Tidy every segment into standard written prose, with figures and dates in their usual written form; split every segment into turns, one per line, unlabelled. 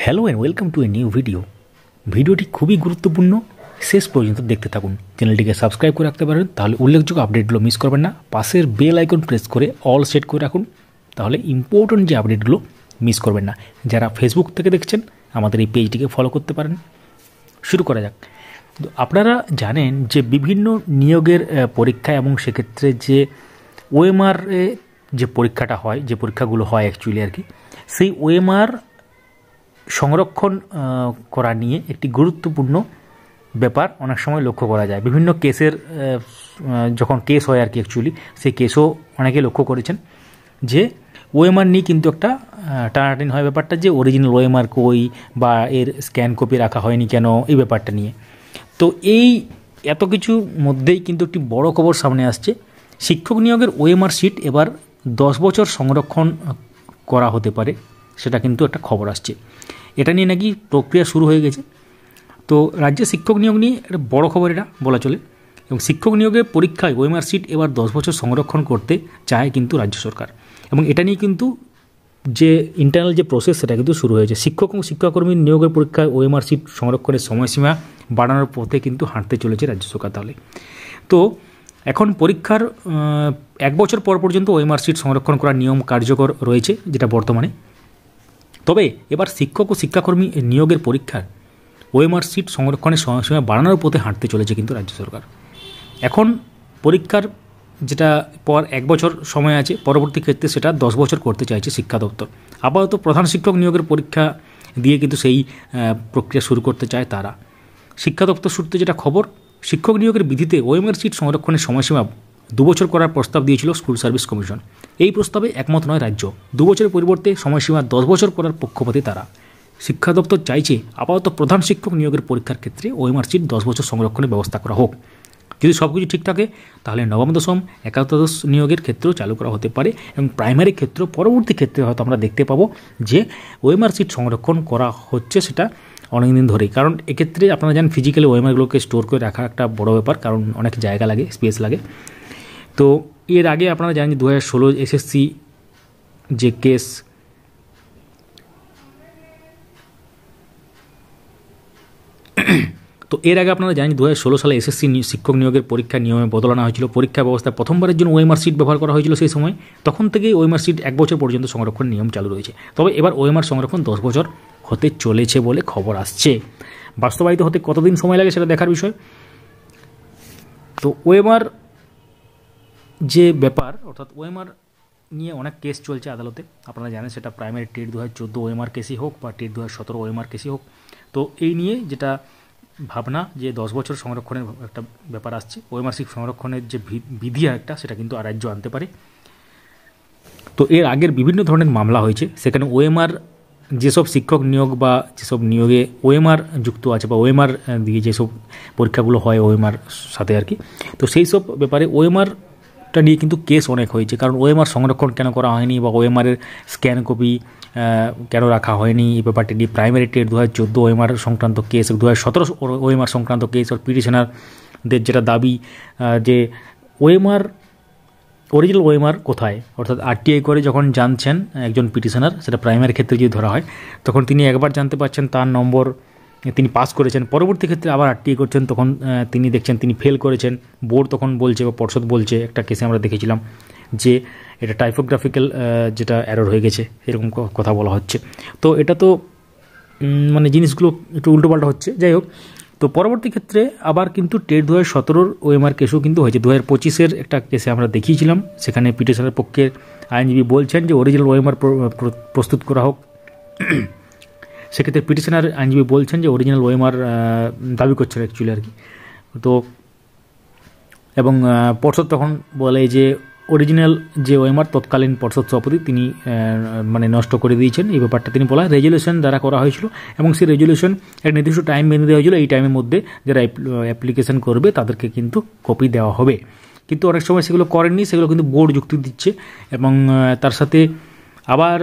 Hello and welcome to a new ভিডিওটি খুবই গুরুত্বপূর্ণ, শেষ পর্যন্ত দেখতে থাকুন। চ্যানেলটিকে সাবস্ক্রাইব করে রাখতে পারেন, তাহলে উল্লেখযোগ্য আপডেটগুলো মিস করবেন না। পাশের বেল আইকন প্রেস করে অল সেট করে রাখুন, তাহলে ইম্পর্টেন্ট যে আপডেটগুলো মিস করবেন না। যারা ফেসবুক থেকে দেখছেন আমাদের এই পেজটিকে ফলো করতে পারেন। শুরু করা যাক। তো আপনারা জানেন যে বিভিন্ন নিয়োগের পরীক্ষা এবং সেক্ষেত্রে যে ওএমআর যে পরীক্ষাটা হয়, যে পরীক্ষাগুলো হয় অ্যাকচুয়ালি আর কি, সেই ওএমআর সংরক্ষণ করা নিয়ে একটি গুরুত্বপূর্ণ ব্যাপার অনেক সময় লক্ষ্য করা যায়। বিভিন্ন কেসের যখন কেস হয় আর কি, অ্যাকচুয়ালি সেই কেসও অনেকে লক্ষ্য করেছেন যে ওএমআর নিয়ে কিন্তু একটা টানাটানি হয় ব্যাপারটা, যে অরিজিনাল ওএমআর কই বা এর স্ক্যান কপি রাখা হয়নি কেন, এই ব্যাপারটা নিয়ে। তো এই এত কিছুর মধ্যেই কিন্তু একটি বড় খবর সামনে আসছে। শিক্ষক নিয়োগের ওএমআর শিট এবার 10 বছর সংরক্ষণ করা হতে পারে, সেটা কিন্তু একটা খবর আসছে। এটা নিয়ে নাকি প্রক্রিয়া শুরু হয়ে গেছে। তো রাজ্যে শিক্ষক নিয়োগ নিয়ে একটা বড় খবর এটা বলা চলে, এবং শিক্ষক নিয়োগের পরীক্ষায় ওএমআর শিট এবার 10 বছর সংরক্ষণ করতে চায় কিন্তু রাজ্য সরকার, এবং এটা নিয়ে কিন্তু যে ইন্টারনাল যে প্রসেস সেটা কিন্তু শুরু হয়েছে। শিক্ষক এবং শিক্ষাকর্মীর নিয়োগের পরীক্ষায় ওএমআর শিট সংরক্ষণের সময়সীমা বাড়ানোর পথে কিন্তু হাঁটতে চলেছে রাজ্য সরকার। তাহলে তো এখন পরীক্ষার 1 বছর পর পর্যন্ত ওএমআর শিট সংরক্ষণ করার নিয়ম কার্যকর রয়েছে, যেটা বর্তমানে। তবে এবার শিক্ষক ও শিক্ষাকর্মী নিয়োগের পরীক্ষার ওএমআর শিট সংরক্ষণের সময়সীমা বাড়ানোর পথে হাঁটতে চলেছে কিন্তু রাজ্য সরকার। এখন পরীক্ষার যেটা পর 1 বছর সময় আছে, পরবর্তী ক্ষেত্রে সেটা 10 বছর করতে চাইছে শিক্ষা দপ্তর। আপাতত প্রধান শিক্ষক নিয়োগের পরীক্ষা দিয়ে কিন্তু সেই প্রক্রিয়া শুরু করতে চায় তারা। শিক্ষা দপ্তর সূত্রে যেটা খবর, শিক্ষক নিয়োগের বিধিতে ওএমআর শিট সংরক্ষণের সময়সীমা 2 বছর করার প্রস্তাব দিয়েছিল স্কুল সার্ভিস কমিশন। এই প্রস্তাবে একমত নয় রাজ্য। 2 বছরের পরিবর্তে সময়সীমা 10 বছর করার পক্ষপাতী তারা। শিক্ষা দপ্তর চাইছে আপাতত প্রধান শিক্ষক নিয়োগের পরীক্ষার ক্ষেত্রে ওএমআর শিট 10 বছর সংরক্ষণের ব্যবস্থা করা হোক। যদি সব কিছু ঠিক থাকে তাহলে নবম দশম একাদশ নিয়োগের ক্ষেত্রেও চালু করা হতে পারে, এবং প্রাইমারি ক্ষেত্র পরবর্তী ক্ষেত্রে হয়তো আমরা দেখতে পাবো যে ওএমআর শিট সংরক্ষণ করা হচ্ছে, সেটা অনেকদিন ধরেই। কারণ এক্ষেত্রে আপনারা জানেন ফিজিক্যালি ওএমআরগুলোকে স্টোর করে রাখা একটা বড় ব্যাপার, কারণ অনেক জায়গা লাগে, স্পেস লাগে। তো এর আগে আপনারা জানেন যে 2016 এসএসসি যে কেস, তো এর আগে আপনারা জানেন 2016 সালে এসএসসি শিক্ষক নিয়োগের পরীক্ষা নিয়মে বদল আনা হয়েছিল। পরীক্ষা ব্যবস্থায় প্রথমবারের জন্য ওএমআর শিট ব্যবহার করা হয়েছিল সেই সময়। তখন থেকেই ওএমআর শিট 1 বছর পর্যন্ত সংরক্ষণের নিয়ম চালু রয়েছে। তবে এবার ওএমআর সংরক্ষণ 10 বছর হতে চলেছে বলে খবর আসছে। বাস্তবায়িত হতে কতদিন সময় লাগে সেটা দেখার বিষয়। তো ওএমআর যে ব্যাপার, অর্থাৎ ওএমআর নিয়ে অনেক কেস চলছে আদালতে, আপনারা জানেন সেটা প্রাইমারি টেট 2014 ওএমআর কেসই হোক বা টেট 2017 ওএমআর কেসই হোক। তো এই নিয়ে যেটা ভাবনা যে 10 বছর সংরক্ষণের একটা ব্যাপার আসছে, ওএমআর শিট সংরক্ষণের যে বিধি একটা, সেটা কিন্তু রাজ্য আনতে পারে। তো এর আগের বিভিন্ন ধরনের মামলা হয়েছে, সেখানে ওএমআর যেসব শিক্ষক নিয়োগ বা যেসব নিয়োগে ওএমআর যুক্ত আছে বা ওএমআর দিয়ে যেসব পরীক্ষাগুলো হয় ওএমআর সাথে আর কি, তো সেই সব ব্যাপারে ওএমআরটা নিয়ে কিন্তু কেস অনেক হয়েছে। কারণ ওএমআর সংরক্ষণ কেন করা হয়নি বা ওএমআরের স্ক্যান কপি কেন রাখা হয়নি, এই ব্যাপারটি নিয়ে প্রাইমারি টেট 2014 ওএমআর সংক্রান্ত কেস, 2017 ওএমআর সংক্রান্ত কেস, আর পিটিশনারদের যেটা দাবি যে ওএমআর অরিজিনাল ওএমআর কোথায়, অর্থাৎ আরটিআই করে যখন জানছেন একজন পিটিশনার, সেটা প্রাইমারি ক্ষেত্রে যদি ধরা হয়, তখন তিনি একবার জানতে পারছেন তার নম্বর তিনি পাস করেছেন, পরবর্তী ক্ষেত্রে আবার আরটিআই করছেন, তখন তিনি দেখছেন তিনি ফেল করেছেন। বোর্ড তখন বলছে বা পর্ষদ বলছে, একটা কেসে আমরা দেখেছিলাম যে এটা টাইপোগ্রাফিক্যাল যেটা এরর হয়ে গেছে, এরকম কথা বলা হচ্ছে। তো এটা তো মানে জিনিসগুলো একটু উল্টোপাল্টা হচ্ছে। যাই হোক, তো পরবর্তী ক্ষেত্রে আবার কিন্তু টেট 2017 ওএমআর কেসও কিন্তু হয়েছে। 2025 একটা কেসে আমরা দেখিয়েছিলাম, সেখানে পিটিশনের পক্ষের আইনজীবী বলছেন যে অরিজিনাল ওএমআর প্রস্তুত করা হোক। সেক্ষেত্রে পিটিশনার আইনজীবী বলছেন যে অরিজিনাল ওএমআর দাবি করছেন অ্যাকচুয়ালি আর কি। তো এবং পর্ষদ তখন বলে যে অরিজিনাল যে ওএমআর তৎকালীন পর্ষদ সভাপতি তিনি মানে নষ্ট করে দিয়েছেন, এই ব্যাপারটা তিনি বলা রেজলিউশন দ্বারা করা হয়েছিল, এবং সেই রেজলিউশন এক নির্দিষ্ট টাইম বেঁধে দেওয়া হয়েছিল। এই টাইমের মধ্যে যারা অ্যাপ্লিকেশন করবে তাদেরকে কিন্তু কপি দেওয়া হবে, কিন্তু অনেক সময় সেগুলো করেননি, সেগুলো কিন্তু বোর্ড যুক্তি দিচ্ছে। এবং তার সাথে আবার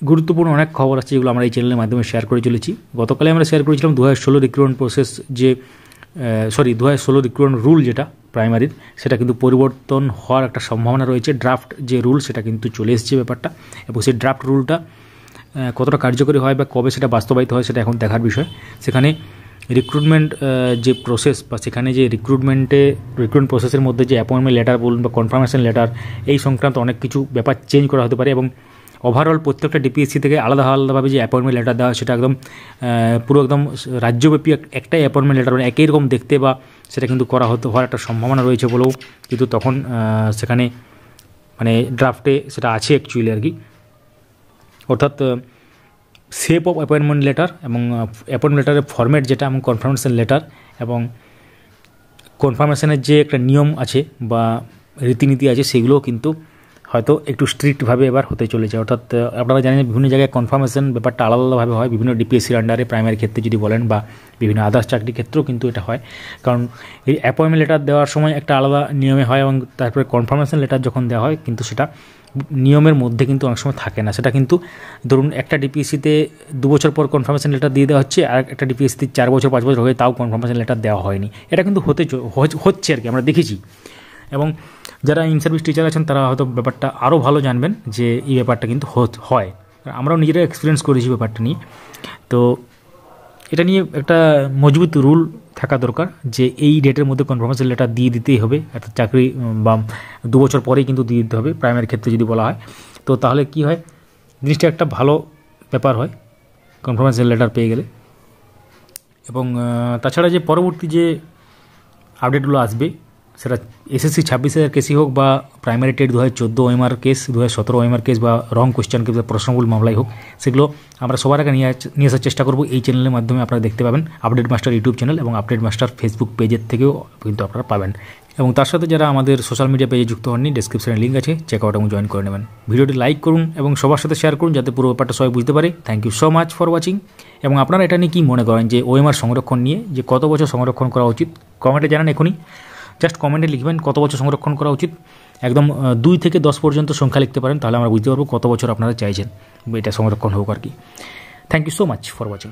গুরুত্বপূর্ণ অনেক খবর আছে, যেগুলো আমরা এই চ্যানেলের মাধ্যমে শেয়ার করে চলেছি। গতকালে আমরা শেয়ার করেছিলাম 2016 রিক্রুটমেন্ট প্রসেস যে 2016 রিক্রুটমেন্ট রুল যেটা প্রাইমারির, সেটা কিন্তু পরিবর্তন হওয়ার একটা সম্ভাবনা রয়েছে। ড্রাফট যে রুল সেটা কিন্তু চলে এসেছে ব্যাপারটা, এবং সেই ড্রাফট রুলটা কতটা কার্যকরী হয় বা কবে সেটা বাস্তবায়িত হয় সেটা এখন দেখার বিষয়। সেখানে রিক্রুটমেন্ট যে প্রসেস বা সেখানে যে রিক্রুটমেন্ট প্রসেসের মধ্যে যে অ্যাপয়েন্টমেন্ট লেটার বলুন বা কনফার্মেশন লেটার, এই সংক্রান্ত অনেক কিছু ব্যাপার চেঞ্জ করা হতে পারে এবং ওভারঅল প্রত্যেকটা ডিপিএসসি থেকে আলাদা আলাদাভাবে যে অ্যাপয়েন্টমেন্ট লেটার দেওয়া সেটা একদম পুরো একদম রাজ্যব্যাপী একটাই অ্যাপয়েন্টমেন্ট লেটার মানে একই রকম দেখতে বা সেটা কিন্তু হওয়ার একটা সম্ভাবনা রয়েছে বলেও কিন্তু তখন সেখানে মানে ড্রাফটে সেটা আছে অ্যাকচুয়ালি আর কি। অর্থাৎ শেপ অফ অ্যাপয়েন্টমেন্ট লেটার এবং অ্যাপয়েন্টমেন্ট লেটারের ফরম্যাট যেটা এবং কনফার্মেশন লেটার এবং কনফার্মেশনের যে একটা নিয়ম আছে বা রীতিনীতি আছে সেগুলোও কিন্তু হয়তো একটু স্ট্রিক্টভাবে এবার হতে চলেছে। অর্থাৎ আপনারা জানেন বিভিন্ন জায়গায় কনফার্মেশন ব্যাপারটা আলাদা আলাদাভাবে হয়, বিভিন্ন ডিপিএসসির আন্ডারে প্রাইমারি ক্ষেত্রে যদি বলেন বা বিভিন্ন আদার্স চাকরির ক্ষেত্রেও কিন্তু এটা হয়। কারণ এই অ্যাপয়েন্টমেন্ট লেটার দেওয়ার সময় একটা আলাদা নিয়মে হয় এবং তারপরে কনফার্মেশন লেটার যখন দেওয়া হয় কিন্তু সেটা নিয়মের মধ্যে কিন্তু অনেক সময় থাকে না। সেটা কিন্তু ধরুন একটা ডিপিএসসিতে 2 বছর পর কনফার্মেশন লেটার দিয়ে দেওয়া হচ্ছে, আর একটা ডিপিএসসিতে 4 বছর 5 বছর হয়ে তাও কনফার্মেশন লেটার দেওয়া হয়নি। এটা কিন্তু হচ্ছে আর কি, আমরা দেখেছি। এবং যারা ইন সার্ভিস টিচার আছেন তারা হয়তো ব্যাপারটা আরও ভালো জানবেন যে এই ব্যাপারটা কিন্তু হয়। আমরাও নিজেরা এক্সপিরিয়েন্স করেছি ব্যাপারটা নিয়ে। তো এটা নিয়ে একটা মজবুত রুল থাকা দরকার যে এই ডেটের মধ্যে কনফার্মেশন লেটার দিয়ে দিতেই হবে, একটা চাকরি বা 2 বছর পরেই কিন্তু দিয়ে দিতে হবে প্রাইমারি ক্ষেত্রে যদি বলা হয়। তো তাহলে কি হয়, জিনিসটা একটা ভালো ব্যাপার হয় কনফার্মেশন লেটার পেয়ে গেলে। এবং তাছাড়া যে পরবর্তী যে আপডেটগুলো আসবে সেটা এসএসসি 26,000 কেসই হোক বা primary TET 2014 OMR case, 2017 OMR case বা রং কোয়েশ্চেন কেস বা প্রশ্নমূল মামলাই হোক, সেগুলো আমরা সবার আগে নিয়ে আসার চেষ্টা করব। এই চ্যানেলের মাধ্যমে আপনারা দেখতে পাবেন, আপডেট মাস্টার ইউটিউব চ্যানেল এবং আপডেট মাস্টার ফেসবুক পেজের থেকেও কিন্তু আপনারা পাবেন। এবং তার সাথে যারা আমাদের সোশ্যাল মিডিয়া পেজে যুক্ত হননি, ডেসক্রিপশনে লিঙ্ক আছে, চেক আউট এবং জয়েন করে নেবেন। ভিডিওটি লাইক করুন এবং সবার সাথে শেয়ার করুন যাতে পুরো ব্যাপারটা সবাই বুঝতে পারে। Thank you so much for watching. এবং আপনারা এটা নিয়ে কী মনে করেন যে ওএমআর সংরক্ষণ নিয়ে যে কত বছর সংরক্ষণ করা উচিত, কমেন্টে জানান এখনই। জাস্ট কমেন্টে লিখবেন কত বছর সংরক্ষণ করা উচিত, একদম 2 থেকে 10 পর্যন্ত সংখ্যা লিখতে পারেন, তাহলে আমরা বুঝতে পারবো কত বছর আপনারা চাইছেন এটা সংরক্ষণ হোক আর কি। Thank you so much for watching.